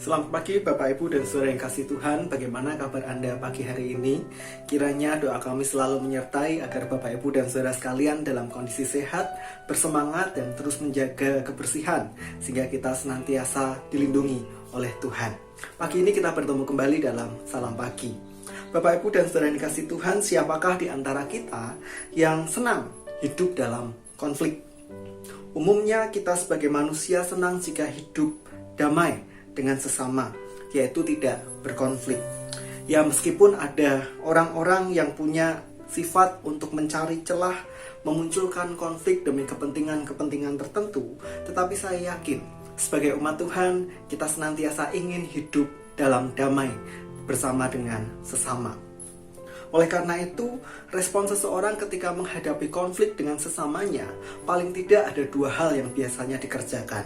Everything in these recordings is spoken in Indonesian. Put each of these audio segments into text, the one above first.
Selamat pagi Bapak Ibu dan Saudara yang kasih Tuhan. Bagaimana kabar Anda pagi hari ini? Kiranya doa kami selalu menyertai agar Bapak Ibu dan Saudara sekalian dalam kondisi sehat, bersemangat dan terus menjaga kebersihan sehingga kita senantiasa dilindungi oleh Tuhan. Pagi ini kita bertemu kembali dalam Salam Pagi. Bapak Ibu dan Saudara yang dikasih Tuhan, siapakah di antara kita yang senang hidup dalam konflik? Umumnya kita sebagai manusia senang jika hidup damai dengan sesama, yaitu tidak berkonflik. Ya, meskipun ada orang-orang yang punya sifat untuk mencari celah, memunculkan konflik demi kepentingan-kepentingan tertentu, tetapi saya yakin sebagai umat Tuhan, kita senantiasa ingin hidup dalam damai bersama dengan sesama. Oleh karena itu, respon seseorang ketika menghadapi konflik dengan sesamanya, paling tidak ada dua hal yang biasanya dikerjakan.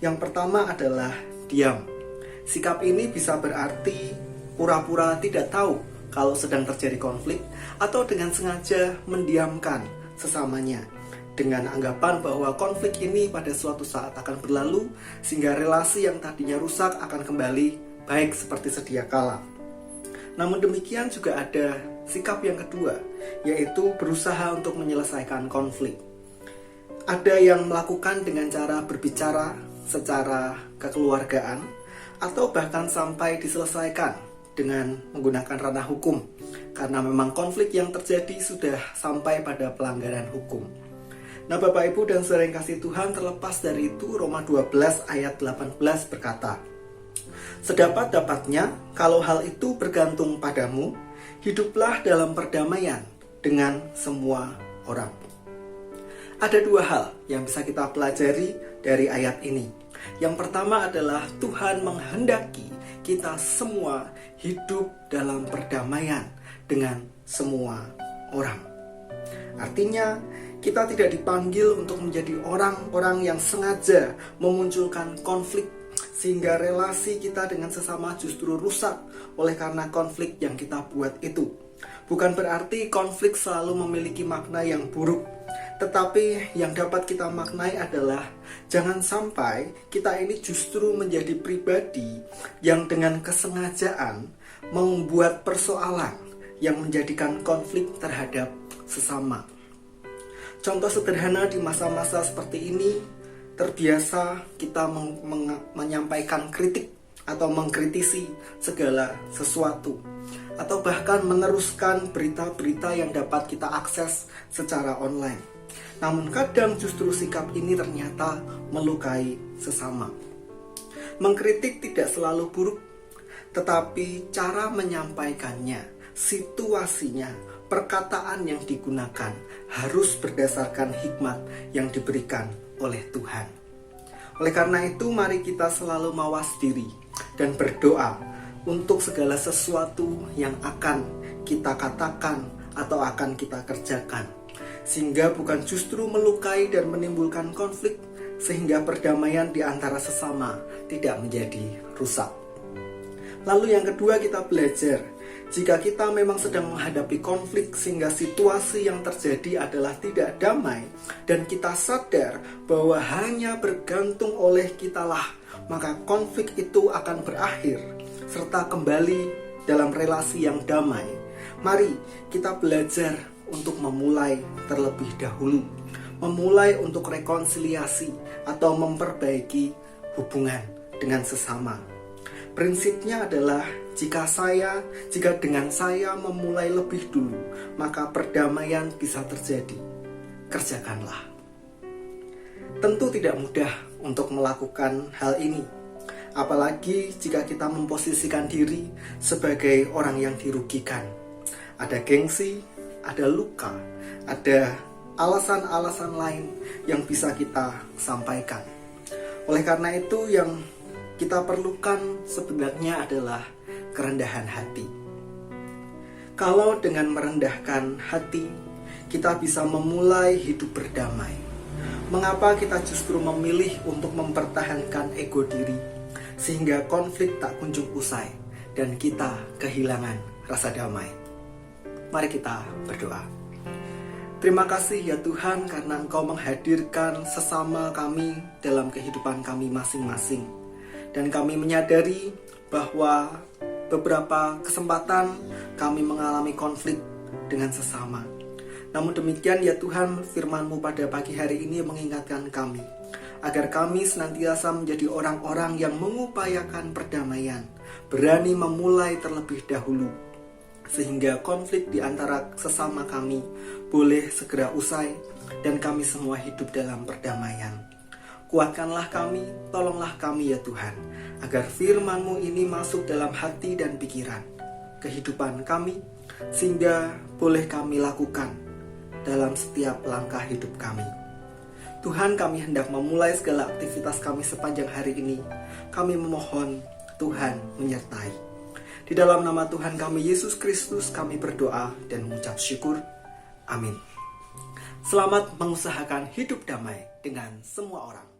Yang pertama adalah diam. Sikap ini bisa berarti pura-pura tidak tahu kalau sedang terjadi konflik, atau dengan sengaja mendiamkan sesamanya dengan anggapan bahwa konflik ini pada suatu saat akan berlalu, sehingga relasi yang tadinya rusak akan kembali baik seperti sedia kala. Namun demikian juga ada sikap yang kedua, yaitu berusaha untuk menyelesaikan konflik. Ada yang melakukan dengan cara berbicara secara kekeluargaan, atau bahkan sampai diselesaikan dengan menggunakan ranah hukum, karena memang konflik yang terjadi sudah sampai pada pelanggaran hukum. Nah, Bapak Ibu dan Saudara yang kasih Tuhan, terlepas dari itu, Roma 12 ayat 18 berkata, "Sedapat-dapatnya, kalau hal itu bergantung padamu, hiduplah dalam perdamaian dengan semua orang." Ada dua hal yang bisa kita pelajari dari ayat ini. Yang pertama adalah Tuhan menghendaki kita semua hidup dalam perdamaian dengan semua orang. Artinya, kita tidak dipanggil untuk menjadi orang-orang yang sengaja memunculkan konflik sehingga relasi kita dengan sesama justru rusak oleh karena konflik yang kita buat itu. Bukan berarti konflik selalu memiliki makna yang buruk, tetapi yang dapat kita maknai adalah jangan sampai kita ini justru menjadi pribadi yang dengan kesengajaan membuat persoalan yang menjadikan konflik terhadap sesama. Contoh sederhana di masa-masa seperti ini, terbiasa kita menyampaikan kritik atau mengkritisi segala sesuatu, atau bahkan meneruskan berita-berita yang dapat kita akses secara online. Namun kadang justru sikap ini ternyata melukai sesama. Mengkritik tidak selalu buruk, tetapi cara menyampaikannya, situasinya, perkataan yang digunakan harus berdasarkan hikmat yang diberikan oleh Tuhan. Oleh karena itu, mari kita selalu mawas diri dan berdoa untuk segala sesuatu yang akan kita katakan atau akan kita kerjakan, sehingga bukan justru melukai dan menimbulkan konflik, sehingga perdamaian di antara sesama tidak menjadi rusak. Lalu yang kedua, kita belajar jika kita memang sedang menghadapi konflik sehingga situasi yang terjadi adalah tidak damai, dan kita sadar bahwa hanya bergantung oleh kitalah, maka konflik itu akan berakhir serta kembali dalam relasi yang damai. Mari kita belajar untuk memulai terlebih dahulu, memulai untuk rekonsiliasi atau memperbaiki hubungan dengan sesama. Prinsipnya adalah jika dengan saya memulai lebih dulu, maka perdamaian bisa terjadi. Kerjakanlah. Tentu tidak mudah untuk melakukan hal ini, apalagi jika kita memposisikan diri sebagai orang yang dirugikan. Ada gengsi, ada luka, ada alasan-alasan lain yang bisa kita sampaikan. Oleh karena itu, yang kita perlukan sebenarnya adalah kerendahan hati. Kalau dengan merendahkan hati, kita bisa memulai hidup berdamai. Mengapa kita justru memilih untuk mempertahankan ego diri, sehingga konflik tak kunjung usai dan kita kehilangan rasa damai? Mari kita berdoa. Terima kasih ya Tuhan, karena Engkau menghadirkan sesama kami dalam kehidupan kami masing-masing. Dan kami menyadari bahwa beberapa kesempatan kami mengalami konflik dengan sesama. Namun demikian ya Tuhan, firman-Mu pada pagi hari ini mengingatkan kami agar kami senantiasa menjadi orang-orang yang mengupayakan perdamaian, berani memulai terlebih dahulu, sehingga konflik di antara sesama kami boleh segera usai dan kami semua hidup dalam perdamaian. Kuatkanlah kami, tolonglah kami ya Tuhan, agar firman-Mu ini masuk dalam hati dan pikiran, kehidupan kami, sehingga boleh kami lakukan dalam setiap langkah hidup kami. Tuhan, kami hendak memulai segala aktivitas kami sepanjang hari ini. Kami memohon Tuhan menyertai. Di dalam nama Tuhan kami Yesus Kristus kami berdoa dan mengucap syukur. Amin. Selamat mengusahakan hidup damai dengan semua orang.